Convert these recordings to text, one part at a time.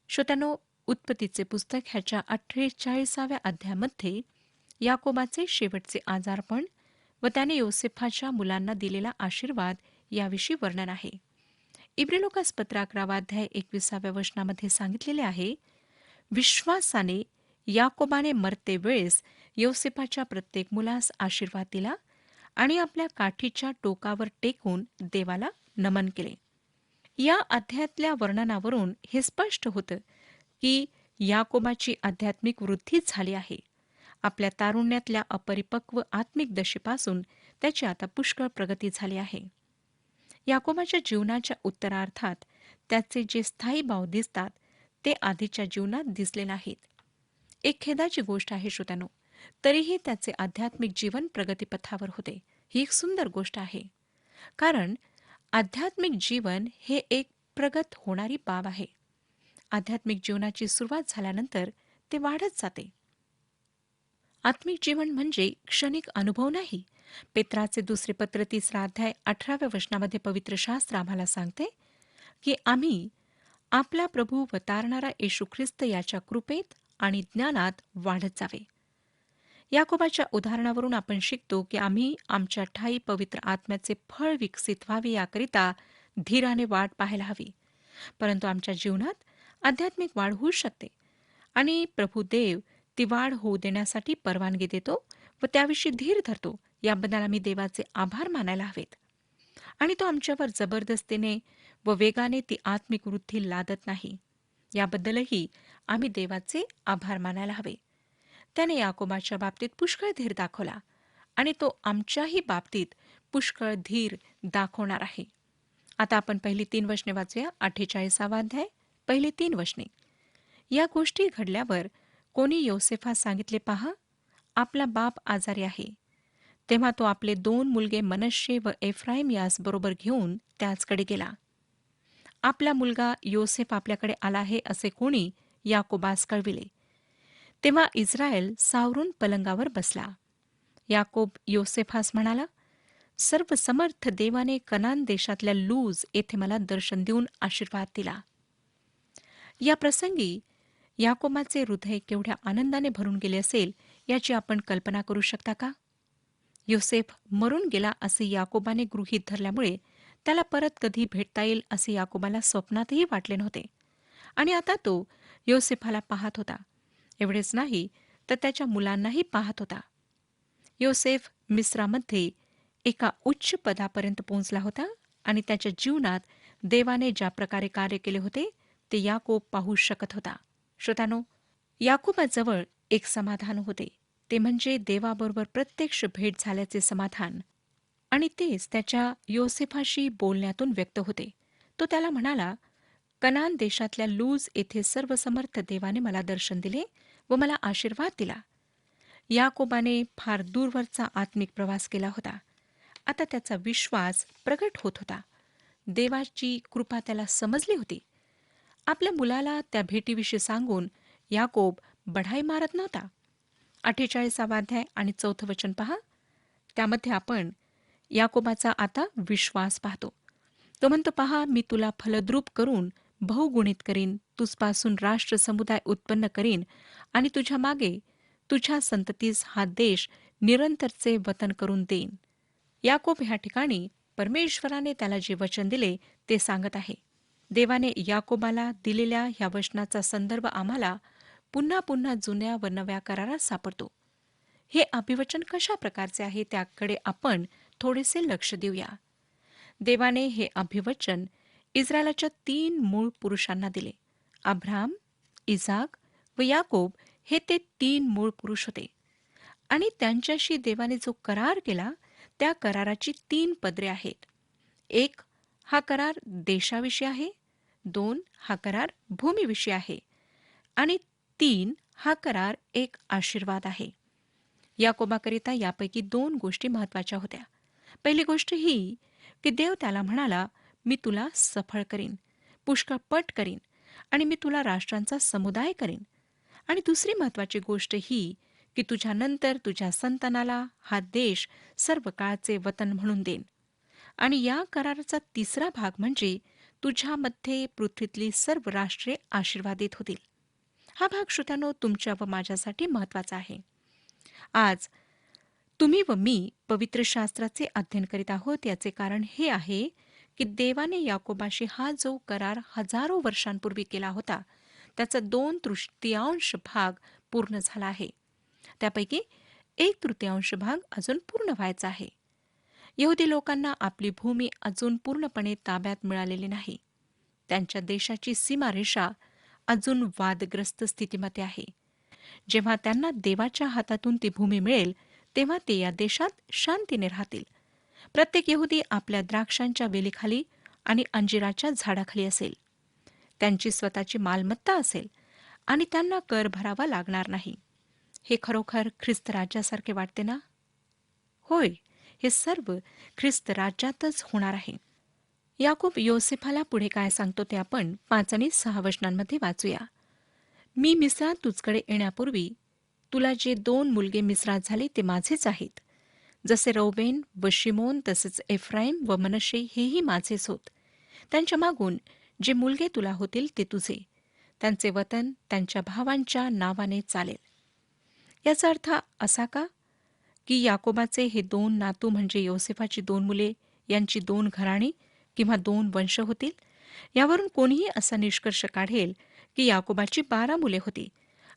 श्रोत्यानो, उत्पत्तीचे पुस्तक ह्याच्या 48व्या अध्यायामध्ये याकोबाचे शेवटचे आजारपण व त्याने योसेफाच्या मुलांना दिलेला आशीर्वाद याविषयी वर्णन आहे. इब्री लोकास पत्र 11 अध्याय 21व्या वचनामध्ये सांगितलेले आहे, विश्वासाने याकोबाने मरते वेळेस योसेफाच्या प्रत्येक मुलास आशीर्वाद दिला आणि आपल्या काठीच्या टोकावर टेकून देवाला नमन केले. या अध्यायातल्या वर्णनावरून हे स्पष्ट होतं की याकोबाची आध्यात्मिक वृद्धी झाली आहे. आपल्या तारुण्यातल्या अपरिपक्व आत्मिक दशेपासून त्याची आता पुष्कळ प्रगती झाली आहे. याकोबाच्या जीवनाच्या उत्तरार्थात त्याचे जे स्थायी भाव दिसतात ते आधीच्या जीवनात दिसले नाहीत. एक खेदाची गोष्ट आहे श्रोत्यानो, तरीही त्याचे आध्यात्मिक जीवन प्रगतीपथावर होते. ही एक सुंदर गोष्ट आहे, कारण आध्यात्मिक जीवन हे एक प्रगत होणारी बाब आहे. आध्यात्मिक जीवनाची सुरुवात झाल्यानंतर ते वाढत जाते. आत्मिक जीवन म्हणजे क्षणिक अनुभव नाही. पेत्राचे दुसरे पत्र 3 अध्याय 18व्या वचनामध्ये पवित्र शास्त्र आम्हाला सांगते की आम्ही आपला प्रभू व तारणारा येशू ख्रिस्त याच्या कृपेत आणि ज्ञानात वाढत जावे. याकोबाच्या उदाहरणावरून आपण शिकतो की आम्ही आमच्या ठायी पवित्र आत्म्याचे फळ विकसित व्हावे याकरिता धीराने वाट पाहायला हवी. परंतु आमच्या जीवनात आध्यात्मिक वाढ होऊ शकते आणि प्रभू देव ती वाढ होऊ देण्यासाठी परवानगी देतो व त्याविषयी धीर धरतो. याबद्दल आम्ही देवाचे आभार मानायला हवेत. आणि तो आमच्यावर जबरदस्तीने व वेगाने ती आत्मिक वृद्धी लादत नाही. याबद्दलही आम्ही देवाचे आभार मानायला हवे. त्याने याकोबाच्या बाबतीत पुष्कळ धीर दाखवला आणि तो आमच्याही बाबतीत पुष्कळ धीर दाखवणार आहे. आता आपण पहिली 3 वचने वाचूया. 48वा अध्याय, पहिली 3 वचने. या गोष्टी घडल्यावर कोणी योसेफास सांगितले, पहा, आपला बाप आजारी आहे. तेव्हा तो आपले 2 मुलगे मनश्शे व एफ्राईम यास बरोबर घेऊन त्याचकडे गेला. आपला मुलगा योसेफ आपल्याकडे आला आहे असे कोणी याकोबास कळविले. तेव्हा इस्रायल सावरून पलंगावर बसला. याकोब योसेफास म्हणाला, सर्वसमर्थ देवाने कनान देशातल्या लूज येथे मला दर्शन देऊन आशीर्वाद दिला. या प्रसंगी याकोबाचे हृदय केवढ्या आनंदाने भरून गेले असेल याची आपण कल्पना करू शकता का? योसेफ मरून गेला असे याकोबाने गृहीत धरल्यामुळे त्याला परत कधी भेटता येईल असे याकोबाला स्वप्नातही वाटले नव्हते. आणि आता तो योसेफाला पाहत होता. एवढेच नाही तर त्याच्या मुलांनाही पाहत होता. योसेफ मिस्रामध्ये एका उच्च पदापर्यंत पोहोचला होता आणि त्याच्या जीवनात देवाने ज्या प्रकारे कार्य केले होते ते याकोब पाहू शकत होता. श्रोतानो, याकोबाजवळ एक समाधान होते, ते म्हणजे देवाबरोबर प्रत्यक्ष भेट झाल्याचे समाधान. आणि तेच त्याच्या योसेफाशी बोलण्यातून व्यक्त होते. तो त्याला म्हणाला, कनान देशातल्या लूज येथे सर्वसमर्थ देवाने मला दर्शन दिले व मला आशीर्वाद दिला. याकोबाने फार दूरवरचा आत्मिक प्रवास केला होता. आता त्याचा विश्वास प्रगट होत होता. देवाची कृपा त्याला समजली होती. आपल्या मुलाला त्या भेटीविषयी सांगून याकोब बढाई मारत नव्हता. 48वा अध्याय आणि 4 वचन पहा. त्यामध्ये आपण याकोबाचा आता विश्वास पाहतो. तो म्हणतो, पहा, मी तुला फलद्रूप करून बहुगुणित करीन, तुझपासून राष्ट्र समुदाय उत्पन्न करीन आणि तुझ्या मागे तुझ्या संततीस हा देश निरंतरचे वतन करून देईन. याकोब ह्या ठिकाणी परमेश्वराने त्याला जे वचन दिले ते सांगत आहे. देवाने याकोबाला दिलेल्या ह्या वचनाचा संदर्भ आम्हाला पुन्हा पुन्हा जुन्या व नव्या करारात सापडतो. हे अभिवचन कशा प्रकारचे आहे त्याकडे आपण थोडेसे लक्ष देऊया. देवाने हे अभिवचन इस्रायलाच्या 3 मूळ पुरुषांना दिले. अब्राम, इसाक व याकोब हे ते 3 मूळ पुरुष होते. आणि त्यांच्याशी देवाने जो करार केला त्या कराराची 3 पदरे आहेत. 1 हा करार देशाविषयी आहे, 2 हा करार भूमीविषयी आहे आणि 3 हा करार एक आशीर्वाद आहे. याकोबाकरिता यापैकी 2 गोष्टी महत्वाच्या होत्या. पहिली गोष्ट ही की देव त्याला म्हणाला, मी तुला सफळ करीन, पुष्कळ पट करीन आणि मी तुला राष्ट्रांचा समुदाय करीन. आणि दुसरी महत्वाची गोष्ट ही की तुझ्यानंतर तुझ्या संतानाला हा देश सर्व काळचे वतन म्हणून देईन. आणि या कराराचा तिसरा भाग म्हणजे तुझ्यामध्ये पृथ्वीतली सर्व राष्ट्रे आशीर्वादित होतील. हा भाग श्रोत्यानो तुमच्या व माझ्यासाठी महत्वाचा आहे. आज तुम्ही व मी पवित्र शास्त्राचे अध्ययन करीत आहोत. याचे कारण हे आहे की देवाने याकोबाशी हा जो करार हजारो वर्षांपूर्वी केला होता, त्याचा 2/3 भाग पूर्ण झाला आहे. त्यापैकी 1/3 भाग अजून पूर्ण व्हायचा आहे. यहुदी लोकांना आपली भूमी अजून पूर्णपणे ताब्यात मिळालेली नाही. त्यांच्या देशाची सीमारेषा अजून वादग्रस्त स्थितीमध्ये आहे. जेव्हा त्यांना देवाच्या हातातून ती भूमी मिळेल, तेव्हा ते या देशात शांतीने राहतील. प्रत्येक यहुदी आपल्या द्राक्षांच्या वेलीखाली आणि अंजिराच्या झाडाखाली असेल. त्यांची स्वतःची मालमत्ता असेल आणि त्यांना कर भरावा लागणार नाही. हे खरोखर ख्रिस्त राज्यासारखे वाटते ना? होय, हे सर्व ख्रिस्त राज्यातच होणार आहे. याकूब योसेफाला पुढे काय सांगतो ते आपण 5 आणि 6 वचनांमध्ये वाचूया. मी मिस्रात तुझकडे येण्यापूर्वी तुला जे 2 मुलगे मिस्रात झाले ते माझेच आहेत. जसे रौबेन व शिमोन तसेच एफ्राईम व मनश्शे हेही माझेच होत. त्यांच्या मागून जे मुलगे तुला होतील ते तुझे. त्यांचे वतन त्यांच्या भावांच्या नावाने चालेल. याचा अर्थ असा का की याकोबाचे हे 2 नातू म्हणजे योसेफाची 2 मुले यांची 2 घराणी किंवा 2 वंश होतील? यावरून कोणीही असा निष्कर्ष काढेल की याकोबाची 12 मुले होती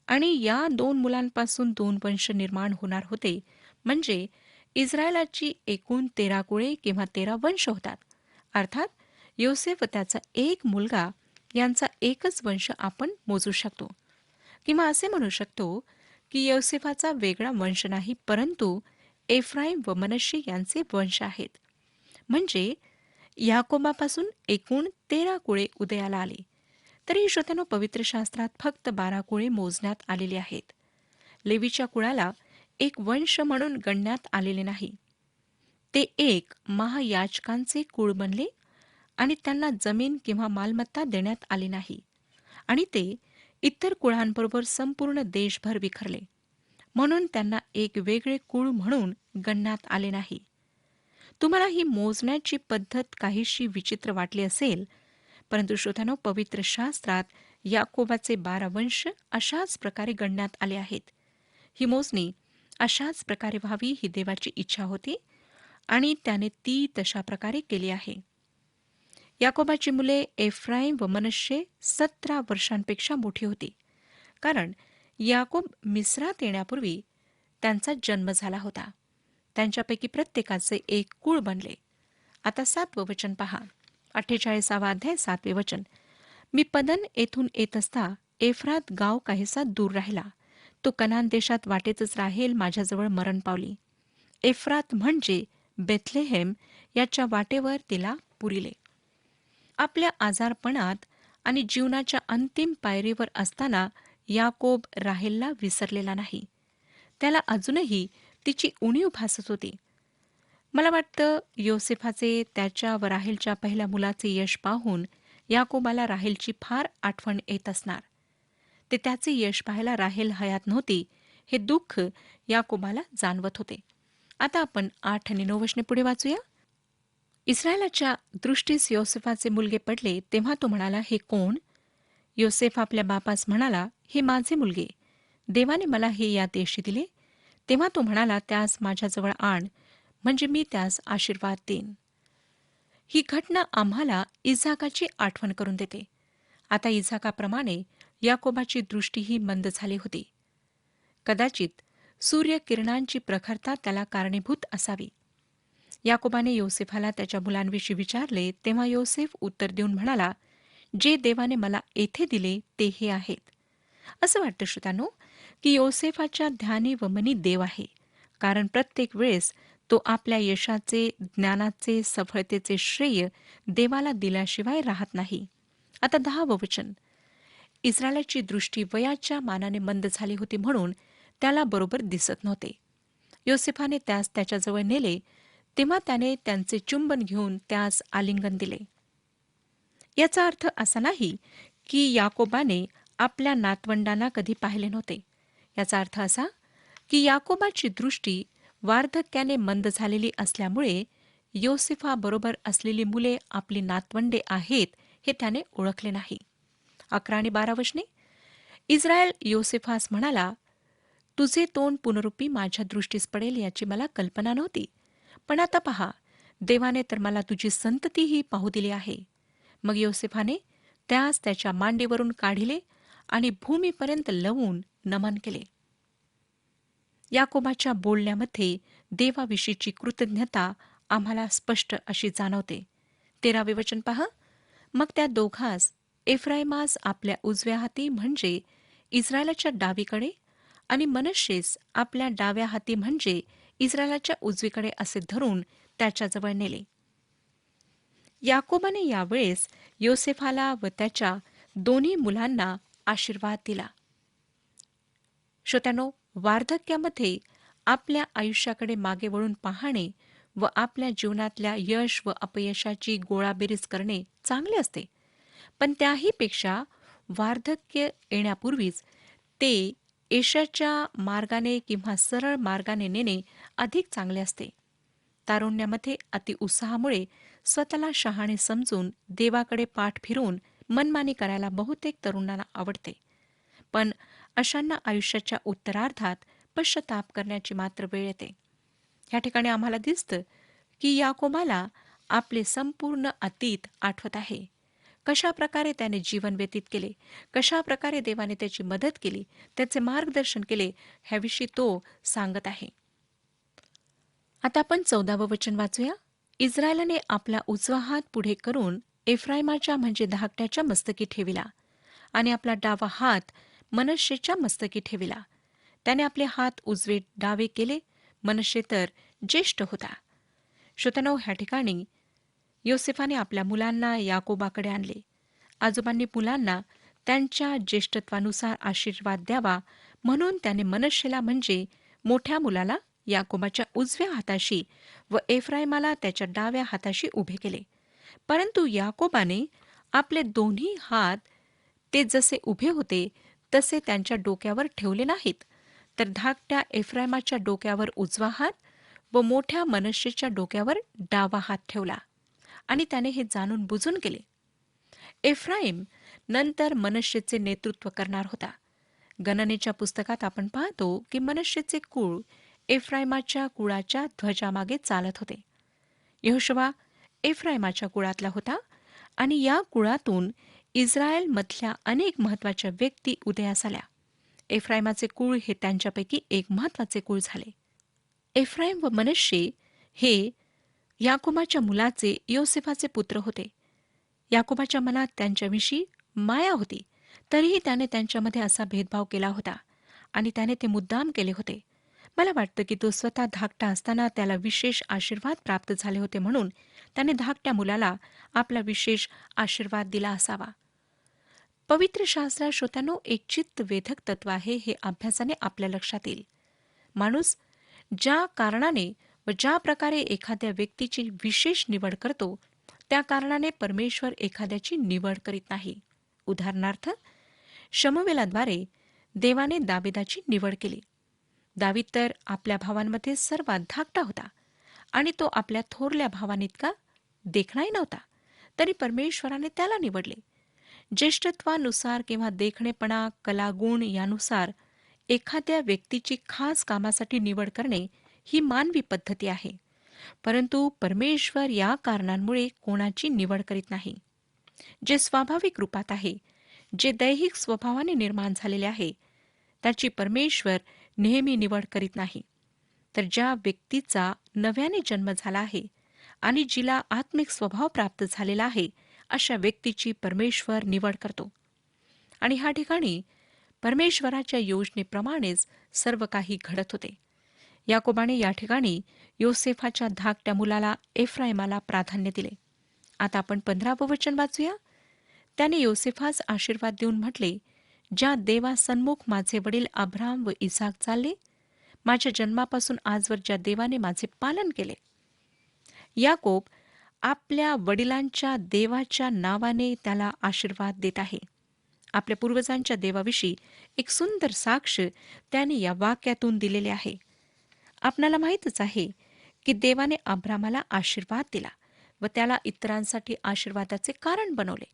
आणि या 2 मुलांपासून 2 वंश निर्माण होणार होते, म्हणजे इस्रायलाची एकूण 13 कुळे किंवा 13 वंश होतात. अर्थात योसेफ व त्याचा एक मुलगा यांचा एकच वंश आपण मोजू शकतो. किंवा असे म्हणू शकतो की योसेफाचा वेगळा वंश नाही, परंतु एफ्राईम व मनश्शे यांचे वंश आहेत. म्हणजे याकोबापासून एकूण 13 कुळे उदयाला आले. तरी श्रोत्यानो, पवित्र शास्त्रात फक्त 12 कुळे मोजण्यात आलेली आहेत. लेवीच्या कुळाला एक वंश म्हणून गणण्यात आलेले नाही. ते एक महायाजकांचे कुळ बनले आणि त्यांना जमीन किंवा मालमत्ता देण्यात आली नाही आणि ते इतर कुळांबरोबर संपूर्ण देशभर विखरले, म्हणून त्यांना एक वेगळे कुळ म्हणून गणण्यात आले नाही. तुम्हाला ही मोजण्याची पद्धत काहीशी विचित्र वाटली असेल, परंतु श्रोत्यानो, पवित्र शास्त्रात याकोबाचे 12 वंश अशाच प्रकारे गणण्यात आले आहेत. ही मोजणी अशाच प्रकारे व्हावी ही देवाची इच्छा होती आणि त्याने ती तशा प्रकारे केली आहे. याकोबाची मुले एफ्राईम व मनश्शे 17 वर्षांपेक्षा मोठी होती, कारण याकोब मिस्रात येण्यापूर्वी त्यांचा जन्म झाला होता. त्यांच्यापैकी प्रत्येकाचे एक कुळ बनले. आता 7वं वचन पहा. 48 अध्याय 7 वचन. मी पदन येथून येत असता एफ्रात गाव काहीसा दूर राहिला. तो कनान देशात वाटेतच राहेल माझ्याजवळ मरण पावली. एफ्रात म्हणजे बेथलेहेम याच्या वाटेवर तिला पुरिले. आपल्या आजारपणात आणि जीवनाच्या अंतिम पायरीवर असताना याकोब राहेलला विसरलेला नाही. त्याला अजूनही तिची उणीव भासत होती. मला वाटतं योसेफाचे त्याच्या व राहेलच्या पहिल्या मुलाचे यश पाहून याकोबाला राहेलची फार आठवण येत असणार. ते त्याचे यश पाहायला राहेल हयात नव्हती हे दुःख याकोबाला जाणवत होते. आता आपण 8 आणि 9 वचने पुढे वाचूया. इस्रायलाच्या दृष्टीस योसेफाचे मुलगे पडले तेव्हा तो म्हणाला, हे कोण? योसेफ आपल्या बापास म्हणाला, हे माझे मुलगे. देवाने मला हे या देशी दिले. तेव्हा तो म्हणाला, त्यास माझ्याजवळ आण, म्हणजे मी त्यास आशीर्वाद देईन. ही घटना आम्हाला इसाकाची आठवण करून देते. आता इसाकाप्रमाणे याकोबाची दृष्टीही मंद झाली होती. कदाचित सूर्यकिरणांची प्रखरता त्याला कारणीभूत असावी. याकोबाने योसेफाला त्याच्या मुलांविषयी विचारले तेव्हा योसेफ उत्तर देऊन म्हणाला, जे देवाने मला येथे दिले ते हे आहेत. असं वाटतं श्रोत्यानो की योसेफाच्या ध्यानी व मनी देव आहे, कारण प्रत्येक वेळेस तो आपल्या यशाचे, ज्ञानाचे, सफळतेचे श्रेय देवाला दिल्याशिवाय राहत नाही. आता 10वं वचन. इस्रायलाची दृष्टी वयाच्या मानाने मंद झाली होती म्हणून त्याला बरोबर दिसत नव्हते. योसेफाने त्यास त्याच्याजवळ नेले तेव्हा त्याने त्यांचे चुंबन घेऊन त्यास आलिंगन दिले. याचा अर्थ असा नाही की याकोबाने आपल्या नातवंडांना कधी पाहिले नव्हते. याचा अर्थ असा की याकोबाची दृष्टी वार्धक्याने मंद झालेली असल्यामुळे योसेफाबरोबर असलेली मुले आपली नातवंडे आहेत हे त्याने ओळखले नाही. 11 आणि 12 वचने. इस्रायल योसेफास म्हणाला, तुझे तोंड पुनरुपी माझ्या दृष्टीस पडेल याची मला कल्पना नव्हती. पण आता पहा, देवाने तर मला तुझी संततीही पाहू दिली आहे. मग योसेफाने त्यास त्याच्या मांडीवरून काढिले आणि भूमीपर्यंत लवून नमन केले. याकोबाच्या बोलण्यामध्ये देवाविषयीची कृतज्ञता आम्हाला स्पष्ट अशी जाणवते. 13वे वचन पहा. मग त्या दोघास एफ्राईमास आपल्या उजव्या हाती म्हणजे इस्रायलाच्या डावीकडे आणि मनश्शेस आपल्या डाव्या हाती म्हणजे इस्रायलाच्या उजवीकडे असे धरून त्याच्याजवळ नेले. याकोबाने यावेळेस योसेफाला व त्याच्या दोन्ही मुलांना आशीर्वाद दिला. श्रोत्यानो, वार्धक्यामध्ये आपल्या आयुष्याकडे मागे वळून पाहणे व आपल्या जीवनातल्या यश व अपयशाची गोळाबेरीज करणे चांगले असते. पण त्याहीपेक्षा वार्धक्य येण्यापूर्वीच ते यशाच्या मार्गाने किंवा सरळ मार्गाने नेणे अधिक चांगले असते. तारुण्यामध्ये अतिउत्साहामुळे स्वतःला शहाणे समजून देवाकडे पाठ फिरवून मनमानी करायला बहुतेक तरुणांना आवडते. पण अशांना आयुष्याच्या उत्तरार्धात पश्चाताप करण्याची मात्र वेळ येते. ह्या ठिकाणी आम्हाला दिसतं की याकोबाला आपले संपूर्ण अतीत आठवत आहे. कशा प्रकारे त्याने जीवन व्यतीत केले, कशा प्रकारे देवाने त्याची मदत केली, त्याचे मार्गदर्शन केले, ह्याविषयी तो सांगत आहे. आता आपण 14वं वचन वाचूया. इस्रायलाने आपला उजवा हात पुढे करून एफ्राईमाच्या म्हणजे धाकट्याच्या मस्तकी ठेविला आणि आपला डावा हात मनश्शेच्या मस्तकी ठेविला. त्याने आपले हात उजवे डावे केले. मनश्शे तर ज्येष्ठ होता. श्रोत्यानो, ह्या ठिकाणी योसेफाने आपल्या मुलांना याकोबाकडे आणले. आजोबांनी मुलांना त्यांच्या ज्येष्ठत्वानुसार आशीर्वाद द्यावा म्हणून त्याने मनश्शेला म्हणजे मोठ्या मुलाला याकोबाच्या उजव्या हाताशी व एफ्राईमाला त्याच्या डाव्या हाताशी उभे केले. परंतु याकोबाने आपले दोन्ही हात ते जसे उभे होते तसे त्यांच्या डोक्यावर ठेवले नाहीत, तर धाकट्या एफ्राईमाच्या डोक्यावर उजवा हात व मोठ्या मनश्शेच्या डोक्यावर डावा हात ठेवला आणि त्याने हे जाणून बुजून केले. एफ्राईम नंतर मनश्शेचे नेतृत्व करणार होता. गणनेच्या पुस्तकात आपण पाहतो की मनश्शेचे कुळ एफ्राईमाच्या कुळाच्या ध्वजामागे चालत होते. यहोशुवा एफ्राईमाच्या कुळातला होता आणि या कुळातून इस्रायलमधल्या अनेक महत्वाच्या व्यक्ती उदयास आल्या. एफ्राईमाचे कुळ हे त्यांच्यापैकी एक महत्वाचे कुळ झाले. एफ्राईम व मनश्शे हे याकोबाच्या मुलाचे योसेफाचे पुत्र होते. याकोबाच्या मनात त्यांच्याविषयी माया होती, तरीही त्याने त्यांच्यामध्ये असा भेदभाव केला होता आणि त्याने ते मुद्दाम केले होते. मला वाटतं की तो स्वतः धाकटा असताना त्याला विशेष आशीर्वाद प्राप्त झाले होते म्हणून त्याने धाकट्या मुलाला आपला विशेष आशीर्वाद दिला असावा. पवित्र शास्त्रात श्रोत्यांनो एक चित्तवेधक तत्व आहे, हे अभ्यासाने आपल्या लक्षात येईल. माणूस ज्या कारणाने व ज्या प्रकारे एखाद्या व्यक्तीची विशेष निवड करतो त्या कारणाने परमेश्वर एखाद्याची निवड करीत नाही. उदाहरणार्थ, शमूएलाद्वारे देवाने दाविदाची निवड केली. दावीद तर आपल्या भावांमध्ये सर्वात धाकटा होता आणि तो आपल्या थोरल्या भावांइतका देखणाही नव्हता, तरी परमेश्वराने त्याला निवडले. ज्येष्ठत्वानुसार किंवा देखणेपणा, कलागुण यानुसार एखाद्या व्यक्तीची खास कामासाठी निवड करणे ही मानवी पद्धती आहे. परंतु परमेश्वर या कारणांमुळे कोणाची निवड करीत नाही. जे स्वाभाविक रूपात आहे, जे दैहिक स्वभावाने निर्माण झालेले आहे, त्याची परमेश्वर नेहमी निवड करीत नाही. तर ज्या व्यक्तीचा नव्याने जन्म झाला आहे आणि जिला आत्मिक स्वभाव प्राप्त झालेला आहे, अशा व्यक्तीची परमेश्वर निवड करतो. आणि ह्या ठिकाणी परमेश्वराच्या योजनेप्रमाणेच सर्व काही घडत होते. याकोबाने या ठिकाणी योसेफाच्या धाकट्या मुलाला एफ्राईमाला प्राधान्य दिले. आता आपण 15वं वचन वाचूया. त्याने योसेफास आशीर्वाद देऊन म्हटले, ज्या देवासन्मुख माझे वडील अब्राम व इसाक चालले, माझ्या जन्मापासून आजवर ज्या देवाने माझे पालन केले. याकोब आपल्या वडिलांच्या देवाच्या नावाने त्याला आशीर्वाद देत आहे. आपल्या पूर्वजांच्या देवाविषयी एक सुंदर साक्ष त्याने या वाक्यातून दिलेले आहे. आपणाला माहीतच आहे की देवाने अब्रामाला आशीर्वाद दिला व त्याला इतरांसाठी आशीर्वादाचे कारण बनवले.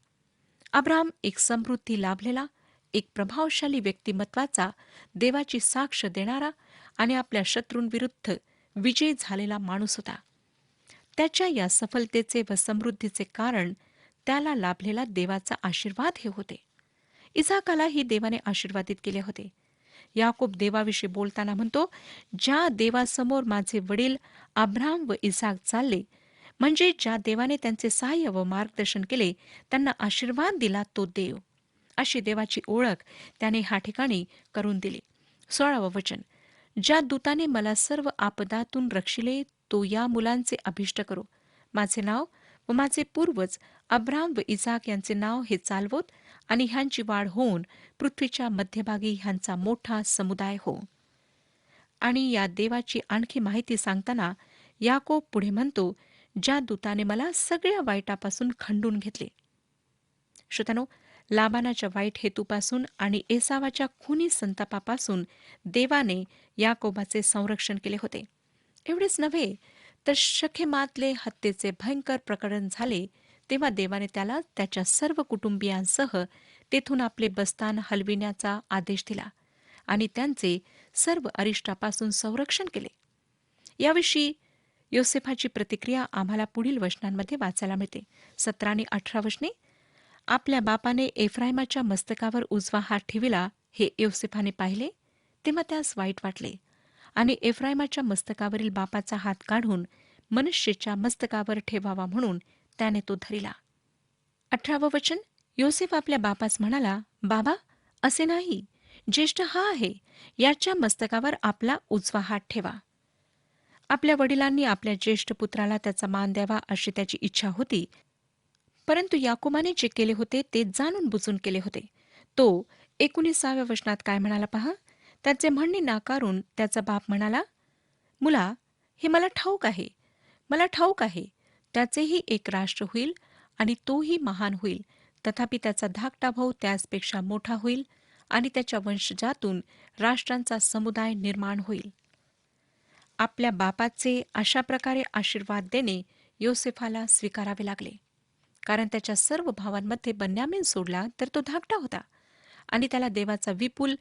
अब्राम एक समृद्धी लाभलेला, एक प्रभावशाली व्यक्तिमत्वाचा, देवाची साक्ष देणारा आणि आपल्या शत्रूंविरुद्ध विजयी झालेला माणूस होता. त्याच्या या सफलतेचे व समृद्धीचे कारण त्याला लाभलेला देवाचा आशीर्वाद हे होते. इसाकालाही देवाने आशीर्वादित केले होते. याकोब देवाविषयी बोलताना म्हणतो, ज्या देवासमोर माझे वडील अब्राम व इसाक चालले, म्हणजे ज्या देवाने त्यांचे सहाय्य व मार्गदर्शन केले, त्यांना आशीर्वाद दिला तो देव. अशी देवाची ओळख त्याने ह्या ठिकाणी करून दिली. 16वे वचन, ज्या दूताने मला सर्व आपदातून रक्षिले, तो या मुलांचे अभिष्ट करो. माझे नाव व माझे पूर्वज अब्राम व इसाक यांचे नाव हे चालवोत आणि ह्यांची वाढ होऊन पृथ्वीच्या मध्यभागी ह्यांचा मोठा समुदाय हो. आणि या देवाची आणखी माहिती सांगताना याकोब पुढे म्हणतो, ज्या दूताने मला सगळ्या वाईटापासून खंडून घेतले. श्रोत्यानो, लाबानाच्या वाईट हेतूपासून आणि एसावाच्या खुनी संतापापासून देवाने याकोबाचे संरक्षण केले होते. एवढेच नव्हे, तर शखेमातले हत्येचे भयंकर प्रकरण झाले तेव्हा देवाने त्याला त्याच्या सर्व कुटुंबियांसह तेथून आपले बस्तान हलविण्याचा आदेश दिला आणि त्यांचे सर्व अरिष्टापासून संरक्षण केले. याविषयी योसेफाची प्रतिक्रिया आम्हाला पुढील वचनांमध्ये वाचायला मिळते. 17 आणि 18 वचने, आपल्या बापाने एफ्राईमाच्या मस्तकावर उजवा हात ठेविला हे योसेफाने पाहिले, तेव्हा त्यास वाईट वाटले आणि एफ्राईमाच्या मस्तकावरील बापाचा हात काढून मनुष्याच्या मस्तकावर ठेवावा म्हणून त्याने तो धरिला. 18वे वचन, योसेफ आपल्या बापास म्हणाला, बाबा, असे नाही, ज्येष्ठ हा आहे, याच्या मस्तकावर आपला उजवा हात ठेवा. आपल्या वडिलांनी आपल्या ज्येष्ठ पुत्राला त्याचा मान द्यावा अशी त्याची इच्छा होती, परंतु याकोबाने जे केले होते ते जाणून बुजून केले होते. तो 19व्या वचनात काय म्हणाला पहा. त्याचे म्हणणे नाकारून त्याचा बाप म्हणाला, मुला, हे मला ठाऊक आहे, मला ठाऊक आहे, त्याचेही एक राष्ट्र होईल आणि तोही महान होईल, तथापि त्याचा धाकटा भाऊ त्याचपेक्षा मोठा होईल आणि त्याच्या वंशजातून राष्ट्रांचा समुदाय निर्माण होईल. आपल्या बापाचे अशा प्रकारे आशीर्वाद देणे योसेफाला स्वीकारावे लागले, कारण त्याच्या सर्व भावांमध्ये बन्यामीन सोडला तर तो धाकटा होता आणि त्याला देवाचा विपुल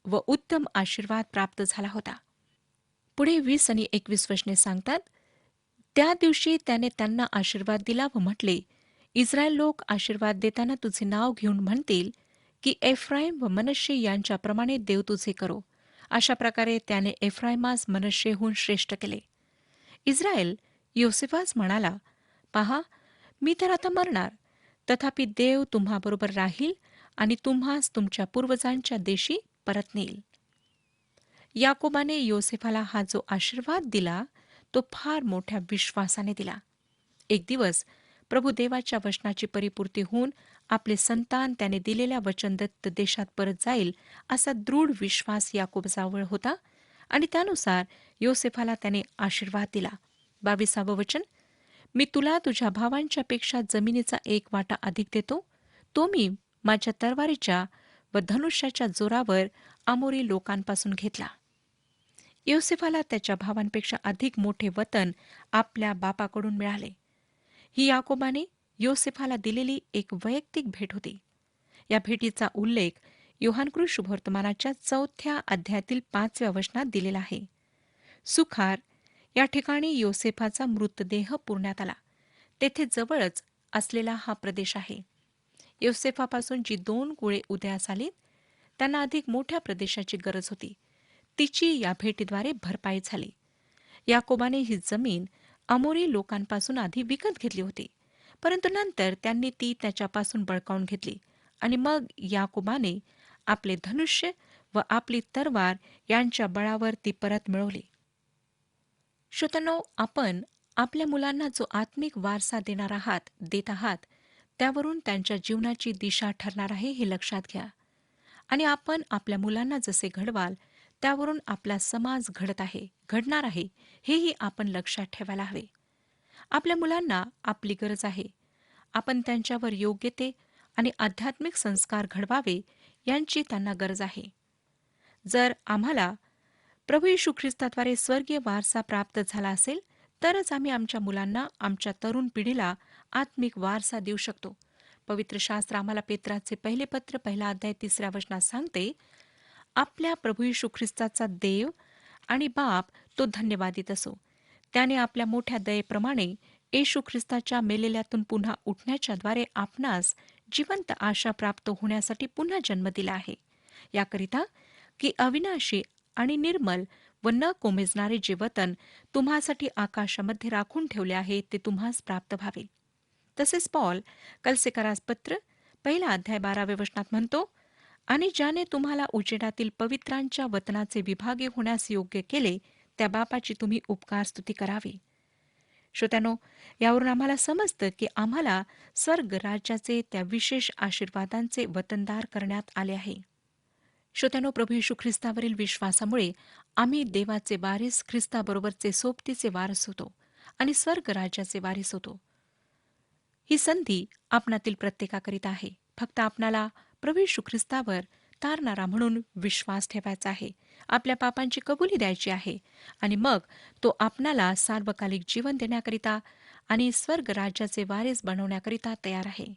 व उत्तम आशीर्वाद प्राप्त झाला होता. पुढे 20 आणि 21 वचने सांगतात, त्या दिवशी त्याने त्यांना आशीर्वाद दिला व म्हटले, इस्रायल लोक आशीर्वाद देताना तुझे नाव घेऊन म्हणतील की एफ्राईम व मनश्शे यांच्याप्रमाणे देव तुझे करो. अशा प्रकारे त्याने एफ्राईमास मनश्शेहून श्रेष्ठ केले. इस्रायल योसेफास म्हणाला, पहा, मी तर आता मरणार, तथापि देव तुम्हाबरोबर राहील आणि तुम्हास तुमच्या पूर्वजांच्या देशी परत नेईल. याकोबाने योसेफाला हा जो आशीर्वाद दिला तो फार मोठ्या विश्वासाने दिला. एक दिवस प्रभू देवाच्या वचनाची परिपूर्ती होऊन आपले संतान त्याने दिलेल्या वचनदत्त देशात परत जाईल असा दृढ विश्वास याकोबाजवळ होता आणि त्यानुसार योसेफाला त्याने आशीर्वाद दिला. 22वे वचन, मी तुला तुझ्या भावांच्या पेक्षा जमिनीचा एक वाटा अधिक देतो, तो मी माझ्या तरवारीच्या व धनुष्याच्या जोरावर अमोरी लोकांपासून घेतला. योसेफाला त्याच्या भावांपेक्षा अधिक मोठे वतन आपल्या बापाकडून मिळाले. ही याकोबाने योसेफाला दिलेली एक वैयक्तिक भेट होती. या भेटीचा उल्लेख योहानकृत शुभवर्तमानाच्या 4थ्या अध्यायातील 5व्या वचनात दिलेला आहे. सुखार या ठिकाणी योसेफाचा मृतदेह पुरण्यात आला. तेथे जवळच असलेला हा प्रदेश आहे. योसेफापासून जी 2 कुळे उदयास आलीत त्यांना अधिक मोठ्या प्रदेशाची गरज होती. तिची या भेटीद्वारे भरपाई झाली. याकोबाने ही जमीन अमोरी लोकांपासून आधी विकत घेतली होती, परंतु नंतर त्यांनी ती त्याच्यापासून बळकावून घेतली आणि मग याकोबाने आपले धनुष्य व आपली तरवार यांच्या बळावर ती परत मिळवली. श्रोत्यांनो, आपण आपल्या मुलांना जो आत्मिक वारसा देत आहात त्यावरून त्यांच्या जीवनाची दिशा ठरणार आहे हे लक्षात घ्या. आणि आपण आपल्या मुलांना जसे घडवाल त्यावरून आपला समाज घडणार आहे हेही आपण लक्षात ठेवायला हवे. आपल्या मुलांना आपली गरज आहे. आपण त्यांच्यावर योग्य ते आणि आध्यात्मिक संस्कार घडवावे यांची त्यांना गरज आहे. जर आम्हाला प्रभू येशू ख्रिस्ताद्वारे स्वर्गीय वारसा प्राप्त झाला असेल तरच आम्ही आमच्या मुलांना, आमच्या तरुण पिढीला आत्मिक वारसा देऊ शकतो. पवित्र शास्त्र आम्हाला पेत्राचे पहिले पत्र 1 अध्याय 3 वचनात सांगते, आपल्या प्रभू येशू ख्रिस्ताचा देव आणि बाप तो धन्यवादित असो. त्याने आपल्या मोठ्या दयेप्रमाणे येशू ख्रिस्ताच्या मेलेल्यातून पुन्हा उठण्याच्याद्वारे आपणास जिवंत आशा प्राप्त होण्यासाठी पुन्हा जन्म दिला आहे. याकरिता की अविनाशी आणि निर्मल व न कोमेजणारे जे वतन तुम्हासाठी आकाशामध्ये राखून ठेवले आहे ते तुम्हास प्राप्त व्हावे. तसेच पॉल कलसेकरास पत्र 1 अध्याय 12 वचनात म्हणतो, आणि ज्याने तुम्हाला उजेडातील पवित्रांच्या वतनाचे विभागी होण्यास योग्य केले त्या बापाची तुम्ही उपकार स्तुती करावी. श्रोत्यानो, यावरून आम्हाला समजतं की आम्हाला स्वर्ग राज्याचे त्या विशेष आशीर्वादांचे वतनदार करण्यात आले आहे. श्रोत्यानो, प्रभू येशू ख्रिस्तावरील विश्वासामुळे आम्ही देवाचे वारीस ख्रिस्ताबरोबरचे सोबतीचे वारस होतो आणि स्वर्ग राज्याचे वारीस होतो. ही संधी आपणातील प्रत्येकाकरिता आहे. फक्त आपणाला प्रभू येशू ख्रिस्तावर तारणारा म्हणून विश्वास ठेवायचा आहे, आपल्या पापांची कबुली द्यायची आहे आणि मग तो आपणाला सार्वकालिक जीवन देण्याकरिता आणि स्वर्ग राज्याचे वारीस बनवण्याकरिता तयार आहे.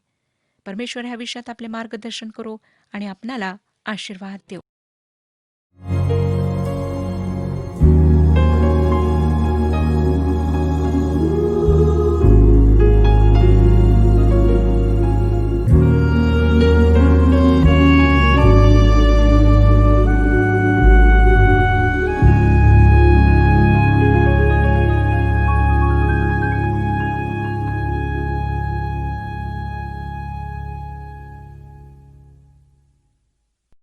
परमेश्वर ह्या विषयात आपले मार्गदर्शन करो आणि आपणाला आशीर्वाद देऊ.